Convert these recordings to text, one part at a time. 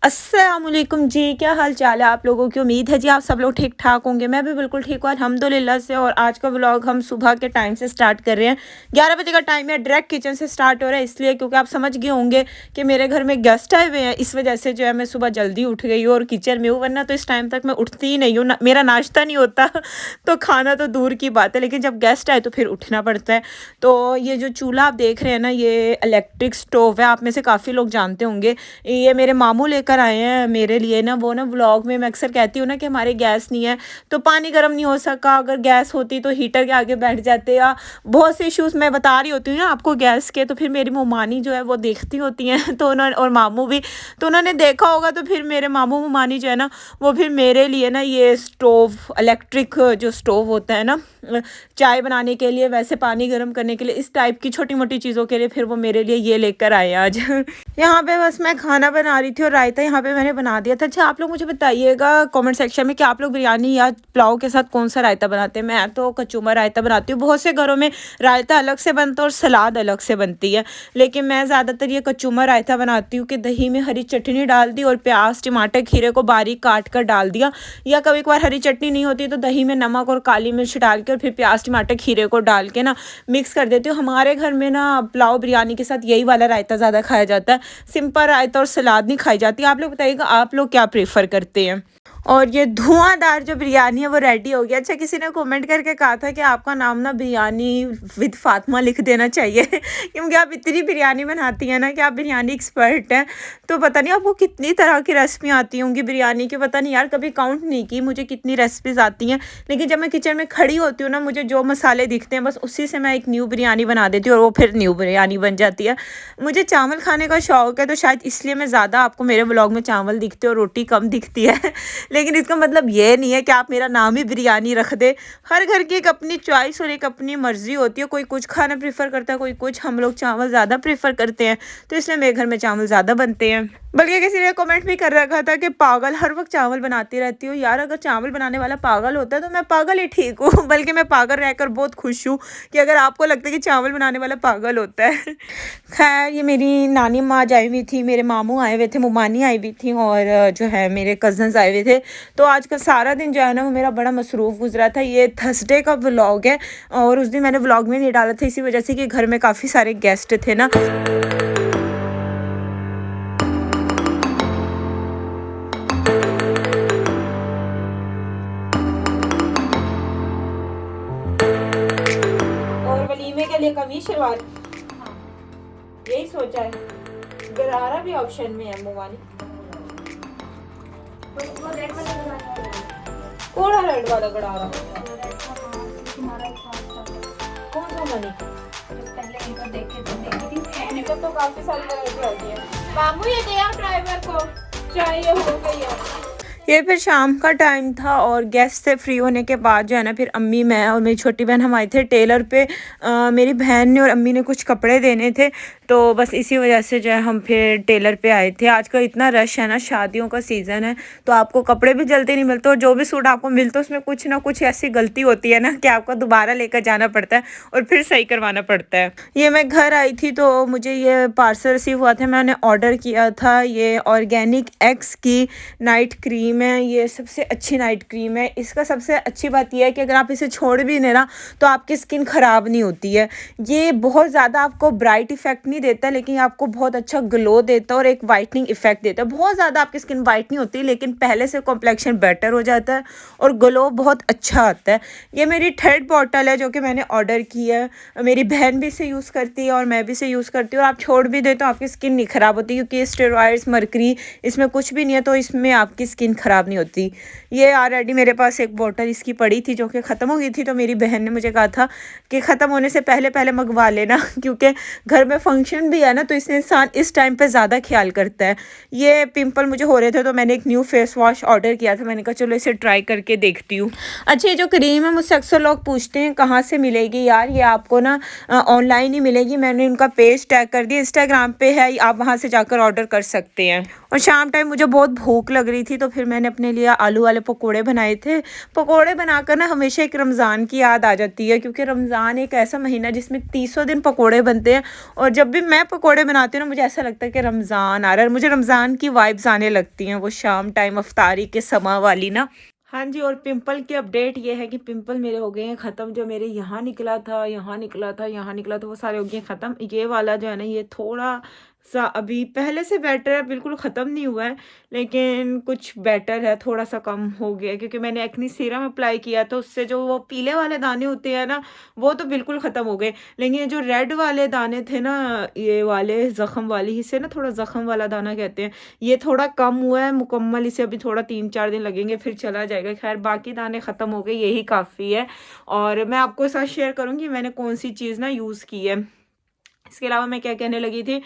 अस्सलामुअलैकुम जी, क्या हाल चाल है आप लोगों की। उम्मीद है जी आप सब लोग ठीक ठाक होंगे। मैं भी बिल्कुल ठीक हूँ अल्हम्दुलिल्लाह से। और आज का व्लॉग हम सुबह के टाइम से स्टार्ट कर रहे हैं। 11 बजे का टाइम है, डायरेक्ट किचन से स्टार्ट हो रहा है, इसलिए क्योंकि आप समझ गए होंगे कि मेरे घर में गेस्ट आए हुए हैं। इस वजह से जो है मैं सुबह जल्दी उठ गई हूँ और किचन में हूँ, वरना तो इस टाइम तक मैं उठती ही नहीं हूँ मेरा नाश्ता नहीं होता तो खाना तो दूर की बात है, लेकिन जब गेस्ट आए तो फिर उठना पड़ता है। तो ये जो चूल्हा आप देख रहे हैं ना, ये इलेक्ट्रिक स्टोव है। आप में से काफ़ी लोग जानते होंगे। ये मेरे मामू लेकर आए हैं मेरे लिए ना। वो ना व्लॉग में मैं अक्सर कहती हूँ ना कि हमारे गैस नहीं है तो पानी गर्म नहीं हो सका। अगर गैस होती तो हीटर के आगे बैठ जाते, या बहुत से इश्यूज मैं बता रही होती हूँ ना आपको गैस के। तो फिर मेरी मुमानी जो है वो देखती होती हैं तो उन्होंने, और मामू भी, तो उन्होंने देखा होगा। तो फिर मेरे मामू मुमानी जो है ना, वो फिर मेरे लिए ना ये स्टोव, इलेक्ट्रिक जो स्टोव होता है ना, चाय बनाने के लिए, वैसे पानी गर्म करने के लिए, इस टाइप की छोटी मोटी चीज़ों के लिए फिर वो मेरे लिए ये लेकर आए आज यहाँ पे बस मैं खाना बना रही थी और रायता यहाँ पे मैंने बना दिया था। अच्छा, आप लोग मुझे बताइएगा कमेंट सेक्शन में कि आप लोग बिरयानी या पुलाव के साथ कौन सा रायता बनाते हैं। मैं तो कचूमर रायता बनाती हूँ। बहुत से घरों में रायता अलग से बनता है और सलाद अलग से बनती है, लेकिन मैं ज़्यादातर ये कचूमर रायता बनाती हूँ कि दही में हरी चटनी डाल दी और प्याज टमाटर खीरे को बारीक काट कर डाल दिया, या कभी कभार हरी चटनी नहीं होती तो दही में नमक और काली मिर्च डाल के और फिर प्याज टमाटर खीरे को डाल के ना मिक्स कर देती हूँ। हमारे घर में ना पुलाव बिरयानी के साथ यही वाला रायता ज़्यादा खाया जाता है। सिंपल रायता और सलाद नहीं खाई जाती। आप लोग बताइएगा आप लोग क्या प्रेफर करते हैं। और ये धुआंधार जो बिरयानी है वो रेडी हो गया। अच्छा, किसी ने कमेंट करके कहा था कि आपका नाम ना बिरयानी विद फातिमा लिख देना चाहिए क्योंकि आप इतनी बिरयानी बनाती हैं ना कि आप बिरयानी एक्सपर्ट हैं। तो पता नहीं आपको कितनी तरह की रेसिपी आती होंगी बिरयानी की, पता नहीं यार, कभी काउंट नहीं की मुझे कितनी रेसिपीज़ आती हैं। लेकिन जब मैं किचन में खड़ी होती हूँ ना, मुझे जो मसाले दिखते हैं बस उसी से मैं एक न्यू बिरयानी बना देती हूँ और वो फिर न्यू बिरयानी बन जाती है। मुझे चावल खाने का शौक़ है, तो शायद इसलिए मैं ज़्यादा आपको मेरे व्लॉग में चावल दिखते और रोटी कम दिखती है लेकिन इसका मतलब ये नहीं है कि आप मेरा नाम ही बिरयानी रख दे। हर घर की एक अपनी चॉइस और एक अपनी मर्जी होती है। कोई कुछ खाना प्रीफर करता है, कोई कुछ। हम लोग चावल ज़्यादा प्रीफर करते हैं, तो इसलिए मेरे घर में चावल ज़्यादा बनते हैं। बल्कि किसी ने कमेंट भी कर रखा था कि पागल, हर वक्त चावल बनाती रहती हूँ। यार, अगर चावल बनाने वाला पागल होता है तो मैं पागल ही ठीक हूँ बल्कि मैं पागल रहकर बहुत खुश हूँ कि अगर आपको लगता है कि चावल बनाने वाला पागल होता है खैर, ये मेरी नानी माँ आई हुई थी, मेरे मामू आए हुए थे, मुमानी आई हुई थी, और जो है मेरे कज़न्स आए हुए थे। तो आज का सारा दिन जो है ना वो मेरा बड़ा मसरूफ़ गुजरा था। ये थर्सडे का व्लॉग है और उस दिन मैंने व्लॉग में नहीं डाला था इसी वजह से कि घर में काफ़ी सारे गेस्ट थे ना। और वलीमे के लिए कमीज शलवार यही सोचा है। गरारा भी ऑप्शन में है मुमानी। कौन रेड वाला गरारा? कौन सा मनी? पहले इनको देख के देखी थी। इनको तो काफी सारी वैरायटी आती है। मामू ये दे आओ ड्राइवर को, चाहिए हो गई है। ये फिर शाम का टाइम था और गेस्ट से फ्री होने के बाद जो है ना, फिर अम्मी, मैं और मेरी छोटी बहन हम आए थे टेलर पे। मेरी बहन ने और अम्मी ने कुछ कपड़े देने थे, तो बस इसी वजह से जो है हम फिर टेलर पे आए थे। आजकल इतना रश है ना, शादियों का सीज़न है, तो आपको कपड़े भी जल्दी नहीं मिलते और जो भी सूट आपको मिलते उसमें कुछ ना कुछ ऐसी गलती होती है ना कि आपको दोबारा लेकर जाना पड़ता है और फिर सही करवाना पड़ता है। ये मैं घर आई थी तो मुझे ये पार्सल रिसीव हुआ था। मैंने ऑर्डर किया था ये ऑर्गेनिक एक्स की नाइट क्रीम है। ये सबसे अच्छी नाइट क्रीम है। इसका सबसे अच्छी बात यह है कि अगर आप इसे छोड़ भी दें ना तो आपकी स्किन ख़राब नहीं होती है। ये बहुत ज़्यादा आपको ब्राइट इफेक्ट नहीं देता, लेकिन आपको बहुत अच्छा ग्लो देता है और एक वाइटनिंग इफेक्ट देता है। बहुत ज़्यादा आपकी स्किन वाइट नहीं होती, लेकिन पहले से कॉम्प्लेक्शन बेटर हो जाता है और ग्लो बहुत अच्छा आता है। ये मेरी थर्ड बॉटल है जो कि मैंने ऑर्डर की है। मेरी बहन भी इसे यूज़ करती है और मैं भी इसे यूज़ करती हूँ। और आप छोड़ भी दें तो आपकी स्किन नहीं ख़राब होती, क्योंकि स्टेरॉइड्स, मरकरी, इसमें कुछ भी नहीं है, तो इसमें आपकी स्किन ख़राब नहीं होती। ये ऑलरेडी मेरे पास एक बोतल इसकी पड़ी थी जो कि ख़त्म हो गई थी, तो मेरी बहन ने मुझे कहा था कि ख़त्म होने से पहले पहले मंगवा लेना क्योंकि घर में फंक्शन भी है ना, तो इससे इंसान इस टाइम पे ज़्यादा ख्याल करता है। ये पिंपल मुझे हो रहे थे तो मैंने एक न्यू फेस वॉश ऑर्डर किया था। मैंने कहा चलो इसे ट्राई करके देखती हूँ। अच्छा, ये जो क्रीम है मुझसे अक्सर लोग पूछते हैं कहाँ से मिलेगी। यार, ये आपको ना ऑनलाइन ही मिलेगी। मैंने उनका पेज टैग कर दिया, इंस्टाग्राम पे है, आप वहाँ से जाकर ऑर्डर कर सकते हैं। और शाम टाइम मुझे बहुत भूख लग रही थी, तो फिर मैंने अपने लिए आलू वाले पकोड़े बनाए थे। पकोड़े बनाकर ना हमेशा एक रमज़ान की याद आ जाती है, क्योंकि रमज़ान एक ऐसा महीना जिसमें 30 दिन पकोड़े बनते हैं। और जब भी मैं पकोड़े बनाती हूँ ना, मुझे ऐसा लगता है कि रमज़ान आ रहा है, मुझे रमज़ान की वाइब्स आने लगती हैं, वो शाम टाइम अफ्तारी के समा वाली ना। हाँ जी, और पिंपल की अपडेट ये है कि पिंपल मेरे हो गए हैं ख़त्म। जो मेरे यहाँ निकला था, यहाँ निकला था, यहाँ निकला था, वो सारे हो गए हैं ख़त्म। ये वाला जो है ना, ये थोड़ा सा अभी पहले से बेटर है, बिल्कुल ख़त्म नहीं हुआ है, लेकिन कुछ बेटर है, थोड़ा सा कम हो गया है, क्योंकि मैंने एक्नी सीरम अप्लाई किया तो उससे जो वो पीले वाले दाने होते हैं ना, वो तो बिल्कुल ख़त्म हो गए। लेकिन ये जो रेड वाले दाने थे ना, ये वाले ज़ख़म वाली, इसे ना थोड़ा ज़ख़म वाला दाना कहते हैं, ये थोड़ा कम हुआ है मुकम्मल। इसे अभी थोड़ा 3-4 दिन लगेंगे, फिर चला जाएगा। खैर बाकी दाने ख़त्म हो गए, यही काफ़ी है। और मैं आपको साथ शेयर करूँगी मैंने कौन सी चीज़ ना यूज़ की है। इसके अलावा मैं क्या कहने लगी थी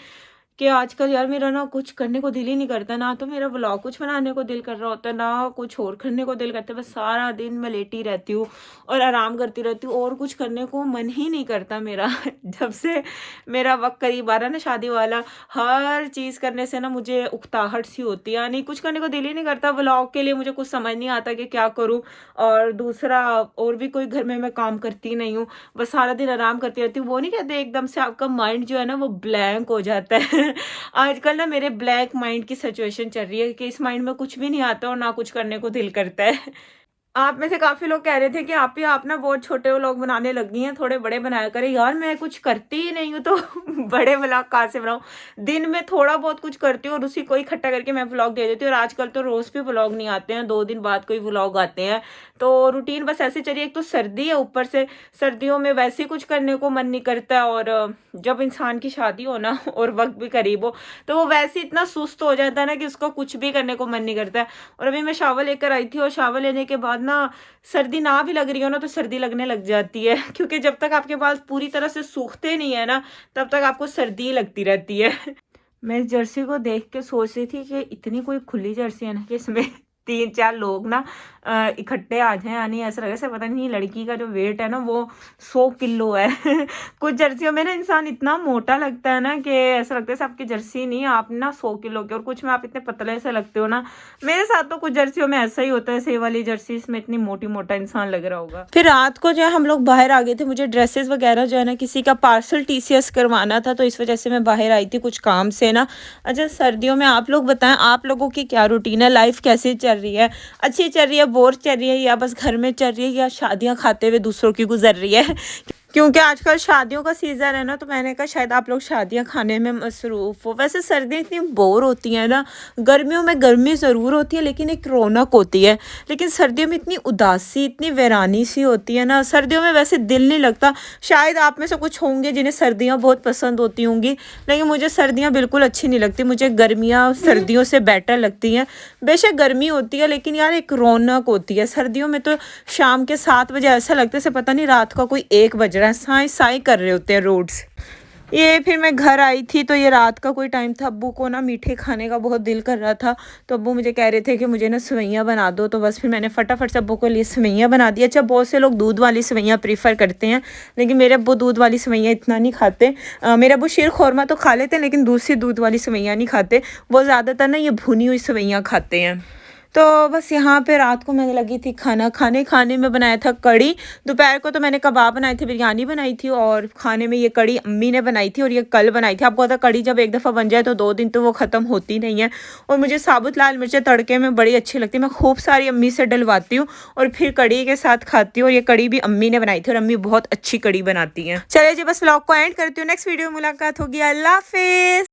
कि आजकल यार मेरा ना कुछ करने को दिल ही नहीं करता, ना तो मेरा व्लॉग कुछ बनाने को दिल कर रहा होता है, ना कुछ और करने को दिल करता है। बस सारा दिन मैं लेटी रहती हूँ और आराम करती रहती हूँ, और कुछ करने को मन ही नहीं करता मेरा। जब से मेरा वक्त करीब आ रहा है ना शादी वाला, हर चीज़ करने से ना मुझे उकताहट सी होती है, यानी कुछ करने को दिल ही नहीं करता। व्लॉग के लिए मुझे कुछ समझ नहीं आता कि क्या करूँ, और दूसरा और भी कोई घर में मैं काम करती नहीं हूँ, बस सारा दिन आराम करती रहती हूँ। वो नहीं कहते एकदम से आपका माइंड जो है ना वो ब्लैंक हो जाता है। आजकल ना मेरे ब्लैक माइंड की सिचुएशन चल रही है कि इस माइंड में कुछ भी नहीं आता और ना कुछ करने को दिल करता है। आप में से काफ़ी लोग कह रहे थे कि आप ना बहुत छोटे व्लॉग बनाने लगी हैं, थोड़े बड़े बनाया करें। यार मैं कुछ करती ही नहीं हूँ, तो बड़े व्लॉग कहाँ से बनाऊँ? दिन में थोड़ा बहुत कुछ करती हूँ और उसी को इकट्ठा करके मैं व्लॉग दे देती हूँ। और आजकल तो रोज़ भी व्लॉग नहीं आते हैं, 2 दिन बाद कोई व्लॉग आते हैं। तो रूटीन बस ऐसे चलिए। एक तो सर्दी है, ऊपर से सर्दियों में वैसे ही कुछ करने को मन नहीं करता, और जब इंसान की शादी हो ना और वक्त भी करीब हो, तो वो वैसे इतना सुस्त हो जाता है ना कि उसको कुछ भी करने को मन नहीं करता है। और अभी मैं शावर लेकर आई थी, और शावर लेने के बाद ना सर्दी ना भी लग रही हो ना, तो सर्दी लगने लग जाती है। क्योंकि जब तक आपके बाल पूरी तरह से सूखते नहीं है ना, तब तक आपको सर्दी लगती रहती है। मैं इस जर्सी को देख के सोच रही थी कि इतनी कोई खुली जर्सी है ना कि इसमें 3-4 लोग ना इकट्ठे आ जाएं, यानी ऐसा लगे से पता नहीं लड़की का जो वेट है ना वो 100 किलो है। कुछ जर्सियों में ना इंसान इतना मोटा लगता है ना कि ऐसा लगता है से आपकी जर्सी नहीं, आप ना 100 किलो के, और कुछ में आप इतने पतले से लगते हो ना। मेरे साथ तो कुछ जर्सियों में ऐसा ही होता है, सेव वाली जर्सी इसमें इतनी मोटी मोटा इंसान लग रहा होगा। फिर रात को जो है हम लोग बाहर आ गए थे, मुझे ड्रेसेस वगैरह जो है ना किसी का पार्सल TCS करवाना था, तो इस वजह से मैं बाहर आई थी कुछ काम से ना। अच्छा सर्दियों में आप लोग बताएं, आप लोगों की क्या रूटीन है, लाइफ कैसी चल रही है? अच्छी चल रही है, बोर चल रही है, या बस घर में चल रही है, या शादियां खाते हुए दूसरों की गुजर रही है? क्योंकि आजकल शादियों का सीज़न है ना, तो मैंने कहा शायद आप लोग शादियां खाने में मसरूफ़ हो। वैसे सर्दियाँ इतनी बोर होती हैं ना, गर्मियों में गर्मी ज़रूर होती है लेकिन एक रौनक होती है, लेकिन सर्दियों में इतनी उदासी, इतनी वीरानी सी होती है ना, सर्दियों में वैसे दिल नहीं लगता। शायद आप में से कुछ होंगे जिन्हें सर्दियाँ बहुत पसंद होती होंगी, लेकिन मुझे सर्दियाँ बिल्कुल अच्छी नहीं लगती। मुझे गर्मियाँ सर्दियों से बेटर लगती हैं। बेशक गर्मी होती है, लेकिन यार एक रौनक होती है। सर्दियों में तो शाम के 7 बजे ऐसा लगता है से पता नहीं रात का कोई 1 बज रहा है, साई साई कर रहे होते हैं रोड्स। ये फिर मैं घर आई थी, तो ये रात का कोई टाइम था, अब्बू को ना मीठे खाने का बहुत दिल कर रहा था, तो अब्बू मुझे कह रहे थे कि मुझे ना सेवइयाँ बना दो। तो बस फिर मैंने फटाफट से अब्बू के लिए सेवइयाँ बना दी। अच्छा बहुत से लोग दूध वाली सेवइयाँ प्रीफर करते हैं, लेकिन मेरे अब्बू दूध वाली सेवइयाँ इतना नहीं खाते। मेरे अब्बू शीर खोरमा तो खा लेते हैं, लेकिन दूसरी दूध वाली सेवइयाँ नहीं खाते। वो ज़्यादातर ना ये भुनी हुई सेवइयाँ खाते हैं। तो बस यहाँ पे रात को मैं लगी थी खाना खाने। खाने में बनाया था कड़ी। दोपहर को तो मैंने कबाब बनाए थे, बिरयानी बनाई थी, और खाने में ये कड़ी अम्मी ने बनाई थी, और ये कल बनाई थी। आपको पता कड़ी जब एक दफ़ा बन जाए तो 2 दिन तो वो ख़त्म होती नहीं है। और मुझे साबुत लाल मिर्चें तड़के में बड़ी अच्छी लगती है, मैं खूब सारी अम्मी से डलवाती हूँ और फिर कड़ी के साथ खाती हूँ। और ये कड़ी भी अम्मी ने बनाई थी, और अम्मी बहुत अच्छी कड़ी बनाती हैं। चलिए जी बस व्लॉग को एंड करती हूँ, नेक्स्ट वीडियो में मुलाकात होगी। अल्लाह हाफिज़।